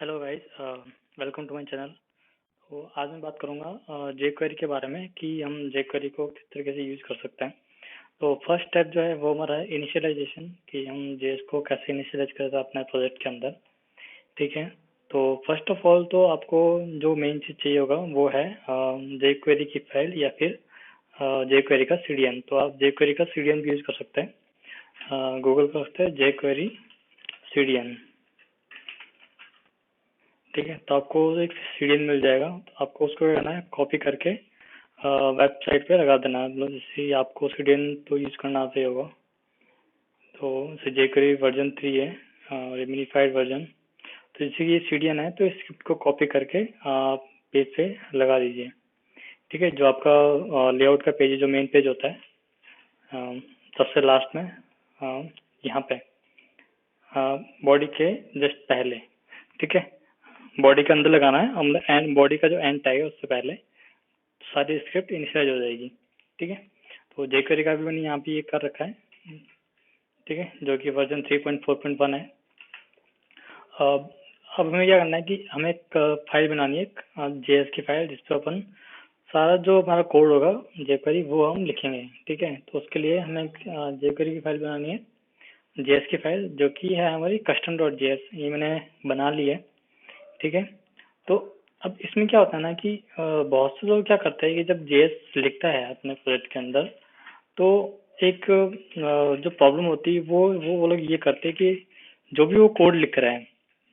Hello guys, welcome to my channel. तो आज मैं बात करूंगा jQuery के बारे में कि हम jQuery को किस तरीके से यूज़ कर सकते हैं। तो फर्स्ट स्टेप जो है वो हमारा है इनिशियलाइजेशन, कि हम जेएस को कैसे इनिशियलाइज करते हैं अपने प्रोजेक्ट के अंदर। ठीक है, तो फर्स्ट ऑफ ऑल तो आपको जो मेन चीज़ चाहिए होगा वो है jQuery की फाइल या फिर jQuery का CDN। तो आप jQuery का CDN भी यूज़ कर सकते हैं। गूगल पर सकते हैं jQuery CDN। ठीक है, तो आपको एक सीडीएन मिल जाएगा। तो आपको उसको क्या करना है, कॉपी करके वेबसाइट पे लगा देना है। मतलब जैसे आपको सीडीएन तो यूज करना आता ही होगा। तो जैसे jQuery वर्जन 3 है, मिनिफाइड वर्जन। तो जैसे ये सीडीएन है तो इस स्क्रिप्ट को कॉपी करके आप पेज पे लगा दीजिए। ठीक है, जो आपका लेआउट का पेज है, जो मेन पेज होता है, सबसे लास्ट में यहाँ पे बॉडी के जस्ट पहले। ठीक है, बॉडी के अंदर लगाना है, एंड बॉडी का जो एंड टैग है उससे पहले सारी स्क्रिप्ट इनिशियलाइज हो जाएगी। ठीक है, तो jQuery का भी मैंने यहाँ पे ये कर रखा है। ठीक है, जो कि वर्जन 3.4.1 है। अब हमें क्या करना है कि हमें एक फाइल बनानी है, एक जेएस की फाइल, जिसपे अपन सारा जो हमारा कोड होगा jQuery वो हम लिखेंगे। ठीक है, तो उसके लिए हमें jQuery की फाइल बनानी है, जेएस की फाइल, जो कि है हमारी custom.js। ये मैंने बना ली है। ठीक है, तो अब इसमें क्या होता है ना कि बहुत से लोग क्या करते हैं कि जब जेएस लिखता है अपने प्रोजेक्ट के अंदर, तो एक जो प्रॉब्लम होती है वो लोग ये करते हैं कि जो भी वो कोड लिख रहे हैं,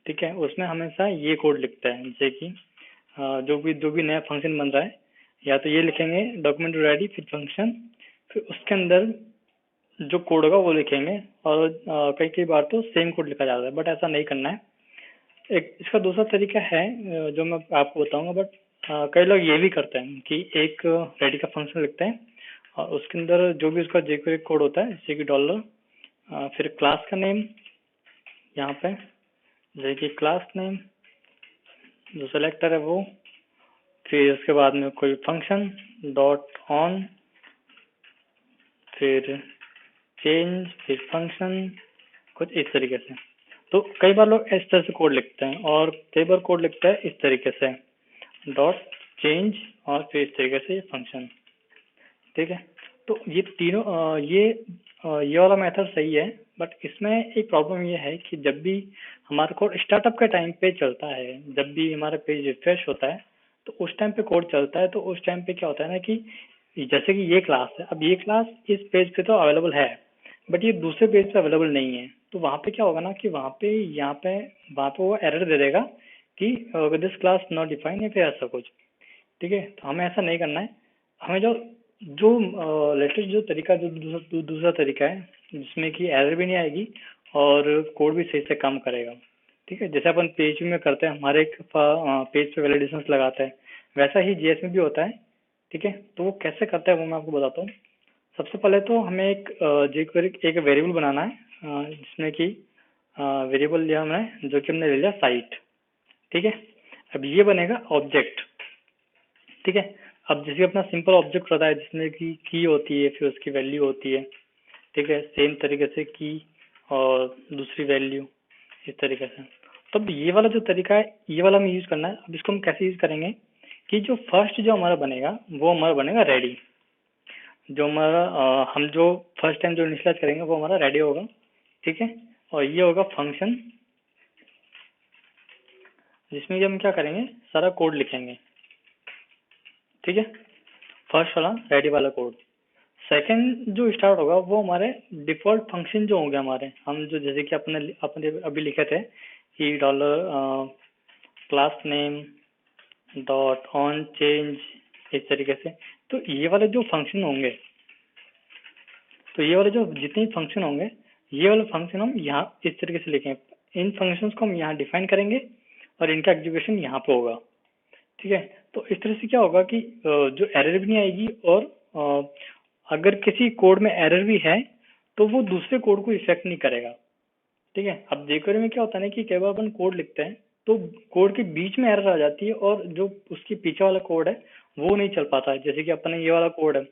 ठीक है, उसमें हमेशा ये कोड लिखता है। जैसे कि जो भी नया फंक्शन बन रहा है, या तो ये लिखेंगे डॉक्यूमेंट रेडी फिर फंक्शन, फिर उसके अंदर जो कोड होगा वो लिखेंगे। और कई कई बार तो सेम कोड लिखा जाता है, बट ऐसा नहीं करना है। एक इसका दूसरा तरीका है जो मैं आपको बताऊंगा, बट कई लोग ये भी करते हैं कि एक रेडी का फंक्शन लिखते हैं और उसके अंदर जो भी उसका jQuery कोड होता है, जैसे कि डॉलर, फिर क्लास का नेम यहाँ पे, जैसे कि क्लास नेम जो सेलेक्टर है वो, फिर उसके बाद में कोई फंक्शन डॉट ऑन, फिर चेंज, फिर फंक्शन, कुछ इस तरीके से। तो कई बार लोग इस तरह से कोड लिखते हैं और कई बार कोड लिखता है इस तरीके से, डॉट चेंज और फिर इस तरीके से फंक्शन। ठीक है, तो ये तीनों ये वाला मेथड सही है, बट इसमें एक प्रॉब्लम ये है कि जब भी हमारा कोड स्टार्टअप के टाइम पे चलता है, जब भी हमारा पेज रिफ्रेश होता है, तो उस टाइम पे कोड चलता है। तो उस टाइम पे क्या होता है ना कि जैसे कि ये क्लास है, अब ये क्लास इस पेज पे तो अवेलेबल है, बट ये दूसरे पेज पे अवेलेबल नहीं है। तो वहाँ पे क्या होगा ना कि वहाँ पे वो एरर दे देगा कि दिस क्लास नॉट डिफाइन, या फिर ऐसा कुछ। ठीक है, तो हमें ऐसा नहीं करना है। हमें जो जो लेटेस्ट जो तरीका, जो दूसरा तरीका है, जिसमें कि एरर भी नहीं आएगी और कोड भी सही से काम करेगा। ठीक है, जैसे अपन पेज में करते हैं, हमारे एक पेज पे वैलिडेशंस लगाते हैं, वैसा ही जेएस में भी होता है। ठीक है, तो वो कैसे करता है वो मैं आपको बताता हूँ। सबसे पहले तो हमें एक jQuery एक वेरिएबल बनाना है, जिसमें कि वेरिएबल लिया हमने, जो कि हमने ले लिया साइट। ठीक है, अब ये बनेगा ऑब्जेक्ट। ठीक है, अब जैसे अपना सिंपल ऑब्जेक्ट होता है जिसमें कि की होती है, फिर उसकी वैल्यू होती है। ठीक है, सेम तरीके से की और दूसरी वैल्यू, इस तरीके से। तो अब ये वाला जो तरीका है, ये वाला हमें यूज करना है। अब इसको हम कैसे यूज करेंगे कि जो फर्स्ट जो हमारा बनेगा वो हमारा बनेगा रेडी। जो हमारा हम जो फर्स्ट टाइम जो इनिशियलाइज करेंगे वो हमारा रेडी होगा। ठीक है, और ये होगा फंक्शन, जिसमें कि हम क्या करेंगे, सारा कोड लिखेंगे। ठीक है, फर्स्ट वाला रेडी वाला कोड। सेकंड जो स्टार्ट होगा वो हमारे डिफॉल्ट फंक्शन जो होंगे हमारे, हम जो जैसे कि अपने अपने अभी लिखे थे कि dollar class name dot on change, इस तरीके से। तो ये वाले जो फंक्शन होंगे, तो ये वाले जो जितने फंक्शन होंगे, ये वाले फंक्शन हम यहाँ इस तरीके से लिखेंगे। इन फंक्शंस को हम यहाँ डिफाइन करेंगे और इनका एग्जीक्यूशन यहाँ पे होगा। ठीक है, तो इस तरह से क्या होगा कि जो एरर भी नहीं आएगी, और अगर किसी कोड में एरर भी है तो वो दूसरे कोड को इफेक्ट नहीं करेगा। ठीक है, अब jQuery में क्या होता है ना कि कई बार अपन कोड लिखते हैं तो कोड के बीच में एरर आ जाती है, और जो उसके पीछे वाला कोड है वो नहीं चल पाता है। जैसे कि अपने ये वाला कोड है,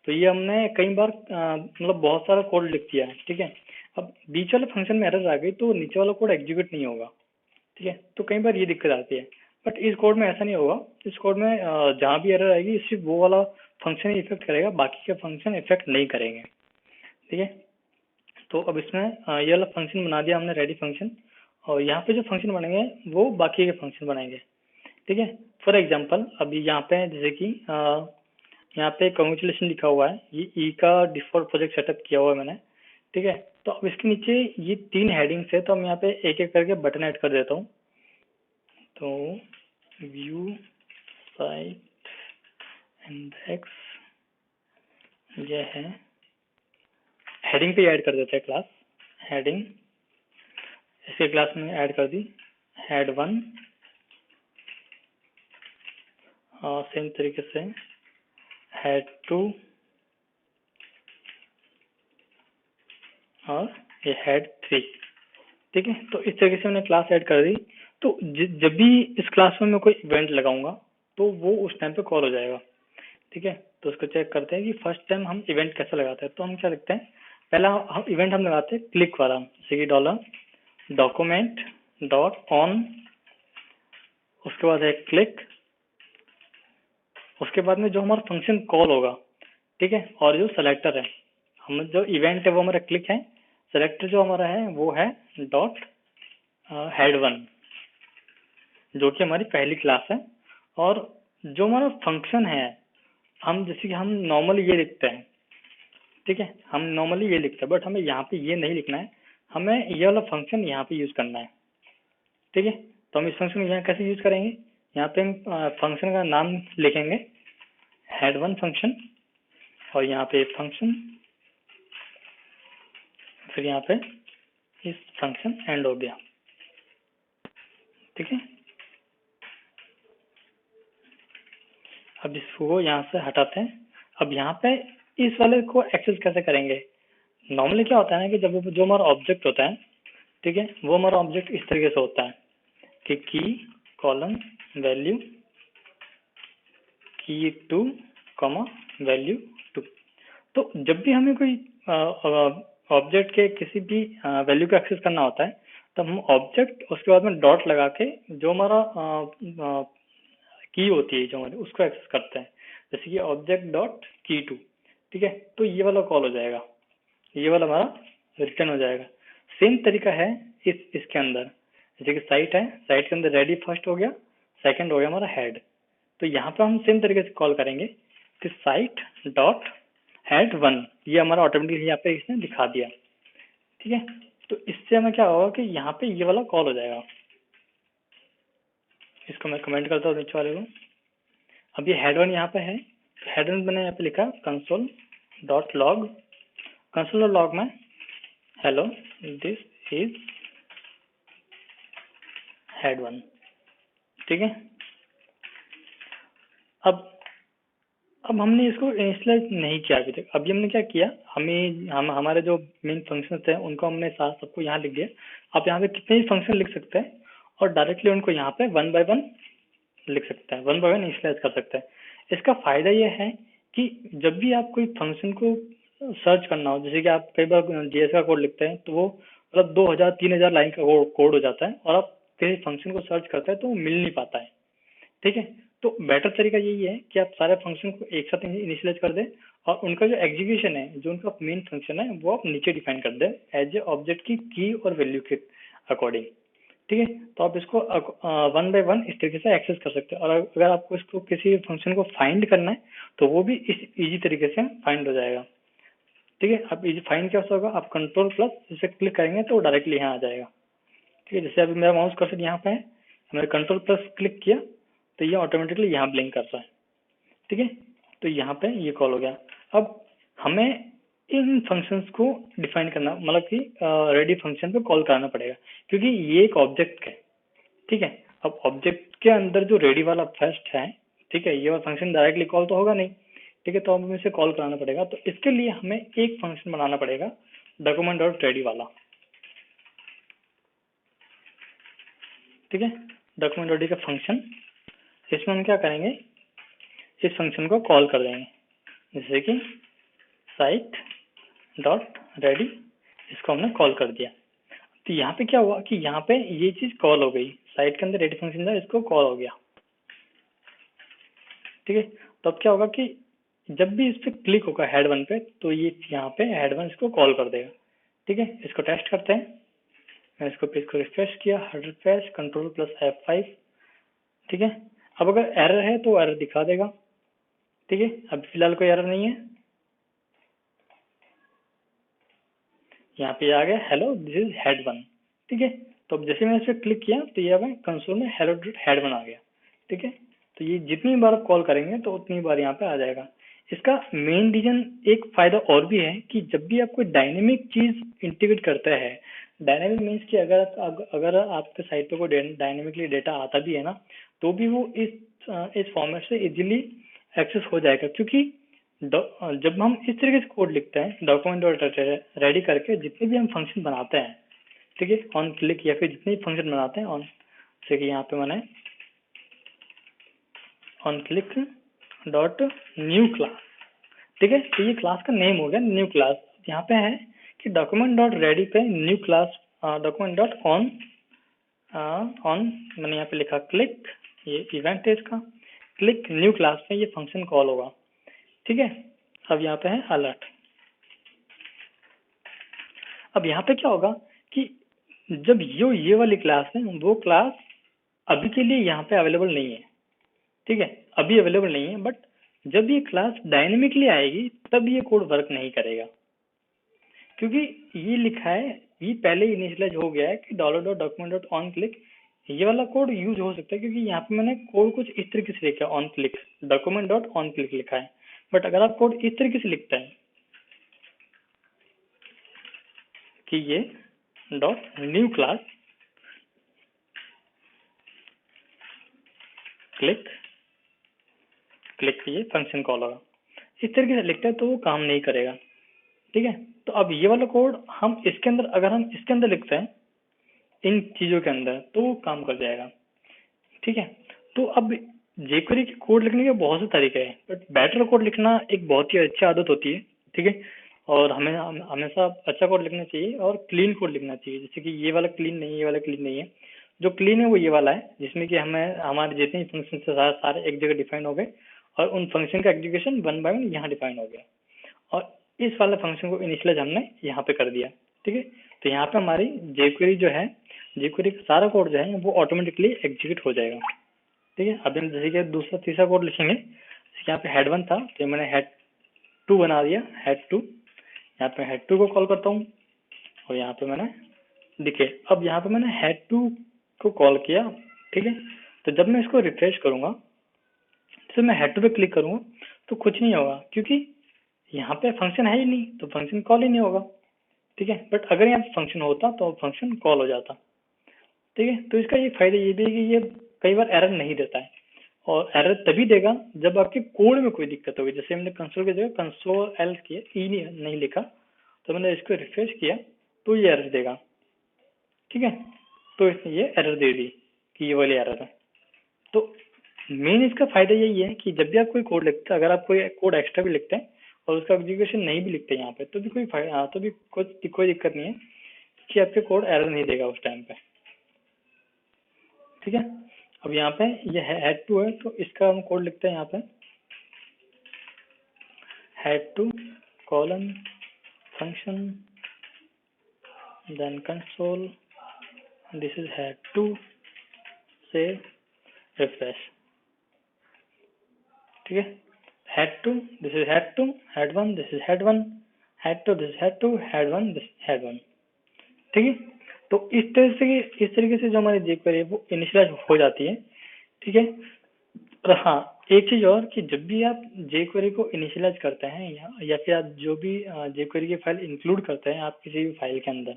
तो ये हमने कई बार मतलब बहुत सारा कोड लिख दिया है। ठीक है, अब बीच वाले फंक्शन में एरर आ गई तो नीचे वाला कोड एग्जीक्यूट नहीं होगा। ठीक है। तो कई बार ये दिक्कत आती है, बट इस कोड में ऐसा नहीं होगा। इस कोड में जहाँ भी एरर आएगी सिर्फ वो वाला फंक्शन ही इफेक्ट करेगा, बाकी के फंक्शन इफेक्ट नहीं करेंगे। ठीक है। तो अब इसमें ये वाला फंक्शन बना दिया हमने, रेडी फंक्शन, और यहाँ पे जो फंक्शन बनेंगे वो बाकी के फंक्शन बनाएंगे। ठीक है। फॉर एग्जाम्पल अभी यहाँ पे जैसे कि यहाँ पे कंग्रेचुलेशन लिखा हुआ है, ये ई का डिफॉल्ट प्रोजेक्ट सेटअप किया हुआ है मैंने। ठीक है। तो अब इसके नीचे ये 3 हेडिंग्स है, तो हम यहाँ पे एक एक करके बटन ऐड कर देता हूँ। तो व्यू साइट इंडेक्स, ये है हेडिंग पे ऐड कर देते हैं क्लास हेडिंग। इसके क्लास में ऐड कर दी हेड 1, और सेम तरीके से हेड 2 और ये हेड 3। ठीक है। तो इस तरीके से मैंने क्लास ऐड कर दी। तो जब भी इस क्लास में मैं कोई इवेंट लगाऊंगा तो वो उस टाइम पे कॉल हो जाएगा। ठीक है। तो उसको चेक करते हैं कि फर्स्ट टाइम हम इवेंट कैसे लगाते हैं। तो हम क्या लिखते हैं, पहला हम इवेंट हम लगाते हैं क्लिक वाला, जैसे कि डॉलर डॉक्यूमेंट डॉट ऑन, उसके बाद है क्लिक, उसके बाद में जो हमारा फंक्शन कॉल होगा। ठीक है। और जो सेलेक्टर है, हम जो इवेंट है वो हमारा क्लिक है, सेलेक्टर जो हमारा है वो है डॉट हेड 1, जो कि हमारी पहली क्लास है। और जो हमारा फंक्शन है, हम जैसे कि हम नॉर्मली ये लिखते हैं। ठीक है। हम नॉर्मली ये लिखते हैं, बट हमें यहाँ पे ये नहीं लिखना है, हमें ये वाला फंक्शन यहाँ पे यूज करना है। ठीक है। तो हम इस फंक्शन को यहाँ कैसे यूज करेंगे, यहाँ पे हम फंक्शन का नाम लिखेंगे हेड 1 फंक्शन, और यहाँ पे फंक्शन, फिर यहाँ पे इस फंक्शन एंड हो गया। ठीक है। अब इसको यहाँ से हटाते हैं। अब यहाँ पे इस वाले को एक्सेस कैसे करेंगे, नॉर्मली क्या होता है ना कि जब जो हमारा ऑब्जेक्ट होता है, ठीक है, वो हमारा ऑब्जेक्ट इस तरीके से होता है कि की कॉलम वैल्यू की 2 कॉमा वैल्यू 2। तो जब भी हमें कोई ऑब्जेक्ट के किसी भी वैल्यू को एक्सेस करना होता है, तब हम ऑब्जेक्ट उसके बाद में डॉट लगा के जो हमारा की होती है जो हमारी, उसको एक्सेस करते हैं, जैसे कि ऑब्जेक्ट डॉट की 2। ठीक है। तो ये वाला कॉल हो जाएगा, ये वाला हमारा रिटर्न हो जाएगा। सेम तरीका है इसके अंदर, जैसे कि साइट है, साइट के अंदर रेडी फर्स्ट हो गया, सेकंड हो गया हमारा हेड। तो यहाँ पे हम सेम तरीके से कॉल करेंगे कि साइट डॉट हेड 1, ये हमारा ऑटोमेटिकली यहाँ पे इसने दिखा दिया। ठीक है। तो इससे हमें क्या होगा कि यहाँ पे ये वाला कॉल हो जाएगा। इसको मैं कमेंट करता हूँ नीचे वाले को। अब ये हेड 1 यहाँ पे है, हेड 1 मैंने यहाँ पे लिखा console dot log, console log में हेलो दिस इज हेड 1। ठीक है। अब हमने इसको इनिशियलाइज नहीं किया अभी तक। अभी हमने क्या किया, हम हमारे जो मेन फंक्शंस थे उनको हमने साथ सबको यहाँ लिख दिया। आप यहाँ पे कितने भी फंक्शन लिख सकते हैं और डायरेक्टली उनको यहाँ पे 1 बाय 1 लिख सकते हैं, 1 बाय 1 इनिशियलाइज कर सकते हैं। इसका फायदा ये है कि जब भी आप कोई फंक्शन को सर्च करना हो, जैसे कि आप कई बार जेएस का कोड लिखते हैं तो वो मतलब 2000-3000 लाइन का कोड हो जाता है, और आप किसी फंक्शन को सर्च करते हैं तो वो मिल नहीं पाता है। ठीक है। तो बेटर तरीका यही है कि आप सारे फंक्शन को एक साथ इनिशियलाइज कर दें, और उनका जो एग्जीक्यूशन है, जो उनका मेन फंक्शन है, वो आप नीचे डिफाइन कर दें एज ए ऑब्जेक्ट की और वैल्यू के अकॉर्डिंग। ठीक है। तो आप इसको 1 बाय 1 इस तरीके से एक्सेस कर सकते हैं। और अगर आपको इसको किसी फंक्शन को फाइंड करना है तो वो भी इस इजी तरीके से फाइंड हो जाएगा। ठीक है। अब इजी फाइंड कैसे होगा, आप कंट्रोल प्लस इसे क्लिक करेंगे तो डायरेक्टली यहाँ आ जाएगा। ठीक है। जैसे अभी मेरा माउस कर्सर यहाँ पे है, मैंने कंट्रोल प्लस क्लिक किया तो ये ऑटोमेटिकली यहाँ ब्लिंक करता है। ठीक है। तो यहाँ पे ये कॉल हो गया। अब हमें इन फंक्शंस को डिफाइन करना, मतलब कि रेडी फंक्शन पे कॉल कराना पड़ेगा, क्योंकि ये एक ऑब्जेक्ट है। ठीक है। अब ऑब्जेक्ट के अंदर जो रेडी वाला फर्स्ट है, ठीक है, ये वाला फंक्शन डायरेक्टली कॉल तो होगा नहीं। ठीक है। तो हमें इसे कॉल कराना पड़ेगा। तो इसके लिए हमें एक फंक्शन बनाना पड़ेगा डॉक्यूमेंट डॉट रेडी वाला। ठीक है। डॉक्यूमेंट रेडी का फंक्शन, इसमें हम क्या करेंगे, इस फंक्शन को कॉल कर देंगे, जैसे कि साइट डॉट रेडी, इसको हमने कॉल कर दिया। तो यहाँ पे क्या हुआ कि यहाँ पे ये चीज कॉल हो गई, साइट के अंदर रेडी फंक्शन था, इसको कॉल हो गया। ठीक है, तो अब क्या होगा कि जब भी इस पे क्लिक होगा हेड वन पे, तो ये यहाँ पे हेड वन इसको कॉल कर देगा। ठीक है, इसको टेस्ट करते हैं। मैं इसको पेज को रिफ्रेश किया, रिफ्रेश कंट्रोल प्लस F5। ठीक है, अब अगर एरर है तो एरर दिखा देगा। ठीक है, अब फिलहाल कोई एरर नहीं है। यहाँ पे आ गया hello this is head one. ठीक है, तो अब जैसे मैंने इस पर क्लिक किया तो ये हमें कंसोल में हेलो हेड वन आ गया। ठीक है, तो ये जितनी बार आप कॉल करेंगे तो उतनी बार यहाँ पे आ जाएगा। इसका मेन रीजन एक फायदा और भी है कि जब भी आप कोई डायनेमिक चीज इंटीग्रेट करते हैं, डायनेमिक मीन्स कि अगर आपके साइट पे कोई डायनेमिकली डेटा आता भी है ना, तो भी वो इस फॉर्मेट से इजीली एक्सेस हो जाएगा। क्योंकि जब हम इस तरीके से कोड लिखते हैं डॉक्यूमेंट डॉट रेडी करके, जितने भी हम फंक्शन बनाते हैं, ठीक है, ऑन क्लिक या फिर जितने भी फंक्शन बनाते हैं ऑन, जैसे कि यहाँ पे मैंने on click dot new class, ठीक है, तो ये क्लास का नेम हो गया न्यू क्लास। यहाँ पे है कि डॉक्यूमेंट डॉट रेडी पे new class document dot on on, मैंने यहाँ पे लिखा क्लिक, ये इवेंट है इसका, क्लिक न्यू क्लास में ये फंक्शन कॉल होगा। ठीक है, अब यहाँ पे है अलर्ट। अब यहाँ पे क्या होगा कि जब ये वाली क्लास है, वो क्लास अभी के लिए यहाँ पे अवेलेबल नहीं है। ठीक है, अभी अवेलेबल नहीं है, बट जब ये क्लास डायनेमिकली आएगी तब ये कोड वर्क नहीं करेगा, क्योंकि ये लिखा है, ये पहले इनिशियलाइज हो गया है कि dollar dot document dot on click, ये वाला कोड यूज हो सकता है क्योंकि यहाँ पे मैंने कोड कुछ इस तरीके से लिखा है, on click document dot on click लिखा है। बट अगर आप कोड इस तरीके से लिखते हैं कि ये dot new class click click ये फंक्शन कॉल होगा, इस तरीके से लिखते हैं तो वो काम नहीं करेगा। ठीक है, तो अब ये वाला कोड हम इसके अंदर, अगर हम इसके अंदर लिखते हैं इन चीजों के अंदर, तो वो काम कर जाएगा। ठीक है, तो अब jQuery के कोड लिखने के बहुत से तरीके हैं, बट बेटर कोड लिखना एक बहुत ही अच्छी आदत होती है। ठीक है, और हमें हमेशा अच्छा कोड लिखना चाहिए और क्लीन कोड लिखना चाहिए। जैसे कि ये वाला क्लीन नहीं है, ये वाला क्लीन नहीं है, जो क्लीन है वो ये वाला है, जिसमें कि हमें हमारे जितने फंक्शन से सारे एक जगह डिफाइन हो गए और उन फंक्शन का एग्जीक्यूशन वन बाय वन यहाँ डिफाइन हो गया, और इस वाले फंक्शन को इनिशियलाइज हमने यहाँ पे कर दिया। ठीक है, तो यहाँ पे हमारी jQuery जो है, jQuery का सारा कोड जो है वो ऑटोमेटिकली एग्जीक्यूट हो जाएगा। ठीक है, अभी हम जैसे कि दूसरा तीसरा कोड लिखेंगे, जैसे यहाँ पे हेड वन था तो मैंने हेड टू बना दिया, हेड टू, यहाँ पे हेड टू को कॉल करता हूँ और यहाँ पे मैंने दिखे, अब यहाँ पे मैंने हेड टू को कॉल किया। ठीक है, तो जब मैं इसको रिफ्रेश करूंगा, जैसे मैं हेड टू पे क्लिक करूंगा तो कुछ नहीं होगा, क्योंकि यहाँ पे फंक्शन है ही नहीं, तो फंक्शन कॉल ही नहीं होगा। ठीक है, बट अगर यहाँ फंक्शन होता तो फंक्शन कॉल हो जाता। ठीक है, तो इसका ये फायदा ये भी है कि ये कई बार एरर नहीं देता है, और एरर तभी देगा जब आपके कोड में कोई दिक्कत होगी। जैसे हमने कंसोल की जगह कंसोल एल किया, ई नहीं लिखा, तो मैंने इसको रिफ्रेश किया तो ये एरर देगा। ठीक है, तो इसने ये एरर दे दी कि ये वाली एरर है। तो मेन इसका फायदा यही है कि जब भी आप कोई कोड लिखते हैं, अगर आप कोई कोड एक्स्ट्रा भी लिखते हैं और उसका एग्जीक्यूशन नहीं भी लिखते यहाँ पे, तो भी तो भी कोई दिक्कत नहीं है कि आपके कोड एरर नहीं देगा उस टाइम पे। ठीक है, अब यहाँ पे ये हेड टू है, तो इसका हम कोड लिखते हैं यहाँ पे, head two colon function then console, this is head two से रिफ्रेश। ठीक है, head two this is head two, head one this is head one, head two this is head two, head one this head one. ठीक है, तो इस तरीके से जो हमारी jQuery है वो इनिशियलाइज हो जाती है। ठीक है, और हाँ, एक चीज और कि जब भी आप jQuery को इनिशियलाइज करते हैं या फिर आप जो भी jQuery की फाइल इंक्लूड करते हैं आप किसी भी फाइल के अंदर,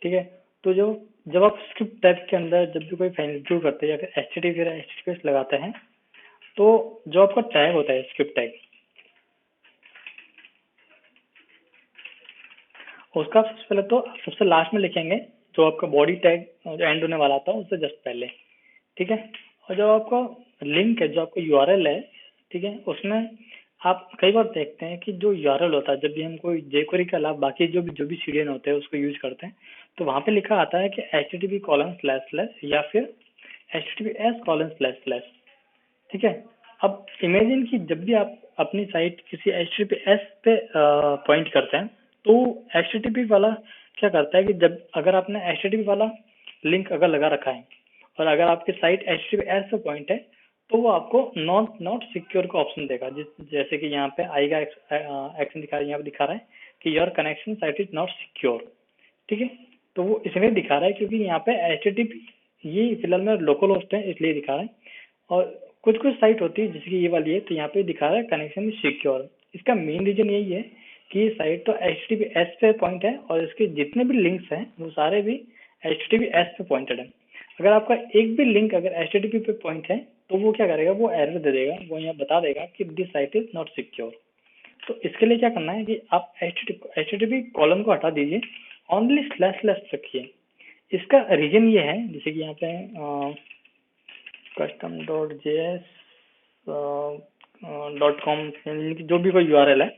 ठीक है, तो जब आप स्क्रिप्ट टाइप के अंदर जब भी कोई फाइल इंक्लूड करते हैं या फिर HTTP या HTTPS लगाते हैं, तो जो आपका टैग होता है स्क्रिप्ट टैग, उसका सबसे पहले तो सबसे लास्ट में लिखेंगे, जो आपका बॉडी टैग जो एंड होने वाला था उससे जस्ट पहले। ठीक है, और जो आपका लिंक है, जो आपका यूआरएल है, ठीक है, उसमें आप कई बार देखते हैं कि जो यूआरएल होता है, जब भी हम कोई jQuery के अलावा बाकी जो भी सीडीएन होते हैं उसको यूज करते हैं, तो वहां पे लिखा आता है कि http:// या फिर https://। ठीक है। अब इमेजिन कि जब भी आप अपनी साइट किसी https पे पॉइंट करते हैं तो http वाला क्या करता है कि जब अगर आपने http वाला लिंक अगर लगा रखा है और अगर आपकी साइट https पे पॉइंट है तो वो आपको नॉट सिक्योर का ऑप्शन देगा, जैसे कि यहाँ पे आएगा एक्शन दिखा यहाँ पे दिखा रहा है कि your connection site is not secure. ठीक है। तो वो इसलिए दिखा रहा है क्योंकि यहाँ पे http ये फिलहाल में लोकल होस्ट है इसलिए दिखा रहा है, और कुछ कुछ साइट होती है जैसे कि ये वाली है तो यहाँ पे दिखा रहा है कनेक्शन इज सिक्योर। इसका मेन रीजन यही है कि ये साइट तो https पे पॉइंट है और इसके जितने भी लिंक्स हैं वो सारे भी https पे पॉइंटेड है। अगर आपका एक भी लिंक अगर http पे पॉइंट है तो वो क्या करेगा, वो एरर दे देगा, वो यहाँ बता देगा कि this site is not secure. तो इसके लिए क्या करना है कि आप http कॉलम को हटा दीजिए, ओनली स्लैश रखिए। इसका रीजन ये है जैसे कि यहाँ पे custom.js .com जो भी कोई यूआरएल है,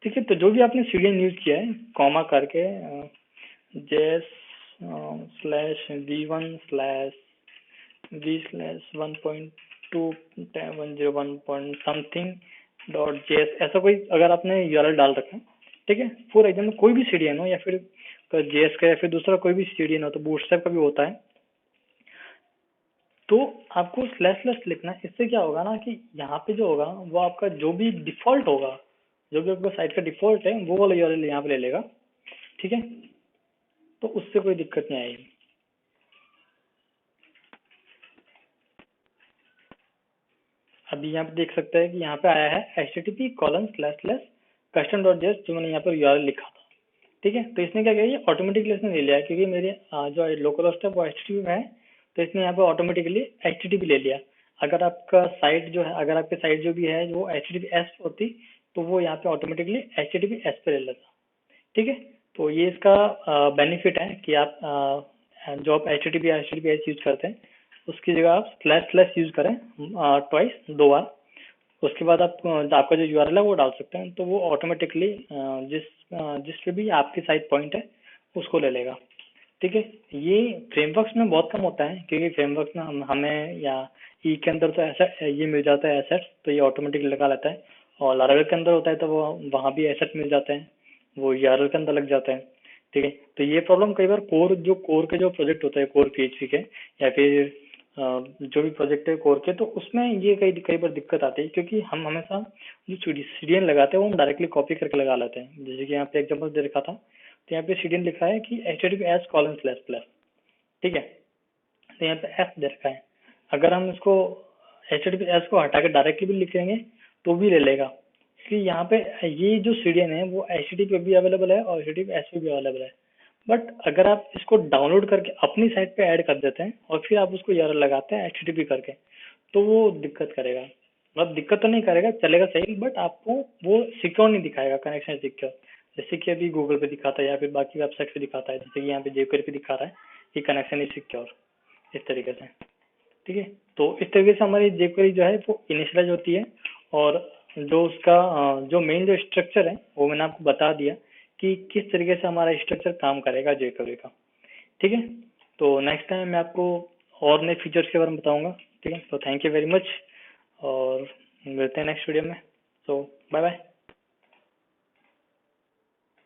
ठीक है। तो जो भी आपने सीडीएन यूज किया है कॉमा करके js /v/1.2.101 ऐसा कोई अगर आपने यूआरएल डाल रखा है, ठीक है। फॉर एग्जाम्पल कोई भी सीडीएन हो या फिर जेएस का या फिर दूसरा कोई भी सीडीएन हो, तो बूटस्ट्रैप का भी होता है, तो आपको स्लैश लिखना है। इससे क्या होगा ना कि यहाँ पे जो होगा वो आपका जो भी डिफॉल्ट होगा, जो भी आपका साइट का डिफॉल्ट है वो वाला यूआरएल यहाँ पे ले लेगा। ठीक है। तो उससे कोई दिक्कत नहीं आएगी। अभी यहाँ पे देख सकते हैं कि यहाँ पे आया है http://custom.js जो मैंने यहाँ पर यूआरएल लिखा था। ठीक है। तो इसने क्या किया, ये ऑटोमेटिकली इसने ले लिया क्योंकि मेरे जो लोकल होस्ट है वो http में है, तो इसने यहाँ पे ऑटोमेटिकली http ले लिया। अगर आपका साइट जो है, अगर आपकी साइट जो भी है वो https होती तो वो यहाँ पे ऑटोमेटिकली https पे ले लेता। ठीक है। तो ये इसका बेनिफिट है कि आप जो आप https यूज करते हैं उसकी जगह आप स्लैश यूज करें ट्वाइस, 2 बार। उसके बाद आप आपका जो यूआरएल है वो डाल सकते हैं, तो वो ऑटोमेटिकली जिस जिस पे भी आपकी साइट पॉइंट है उसको ले लेगा। ठीक है। ये फ्रेमवर्क्स में बहुत कम होता है क्योंकि फ्रेमवर्क्स में हमें या ई के अंदर तो ऐसा ये मिल जाता है एसेट्स, तो ये ऑटोमेटिकली लगा लेता है। और लारावेल के अंदर होता है तो वो वहाँ भी एसेट मिल जाते हैं, वो यूआरएल के अंदर लग जाता है। ठीक है। तो ये प्रॉब्लम कई बार कोर के जो प्रोजेक्ट होते हैं कोर पीएचपी के या फिर जो भी प्रोजेक्ट है कोर के, तो उसमें ये कई बार दिक्कत आती है क्योंकि हम हमेशा जो सीडीएन लगाते हैं वो हम डायरेक्टली कॉपी करके लगा लेते हैं। जैसे कि यहाँ पे एग्जाम्पल दे रखा था, तो यहाँ पे सीडीएन लिखा है कि https://। ठीक है। तो यहाँ पे एस दे रखा है, अगर हम इसको https को हटा के डायरेक्टली भी लिखेंगे तो भी ले लेगा, इसलिए यहाँ पे ये जो सीडीएन है वो http पे भी अवेलेबल है और https पे भी अवेलेबल है। बट अगर आप इसको डाउनलोड करके अपनी साइट पे ऐड कर देते हैं और फिर आप उसको यूआरएल लगाते हैं http करके, तो वो दिक्कत करेगा। मतलब दिक्कत तो नहीं करेगा, चलेगा सही, बट आपको वो सिक्योर नहीं दिखाएगा, कनेक्शन सिक्योर, जैसे कि अभी गूगल पे दिखाता है या फिर बाकी वेबसाइट पे दिखाता है, जैसे कि यहाँ पे जेक्वेरी पे दिखा रहा है कि कनेक्शन इज सिक्योर, इस तरीके से। ठीक है। तो इस तरीके से हमारी जेक्वेरी जो है वो इनिशियलाइज होती है, और जो उसका जो मेन जो स्ट्रक्चर है वो मैंने आपको बता दिया कि किस तरीके से हमारा स्ट्रक्चर काम करेगा जेक्वेरी का। ठीक है। तो नेक्स्ट टाइम मैं आपको और नए फीचर्स के बारे में बताऊंगा। ठीक है। तो थैंक यू वेरी मच और मिलते हैं नेक्स्ट वीडियो में। सो बाय बाय।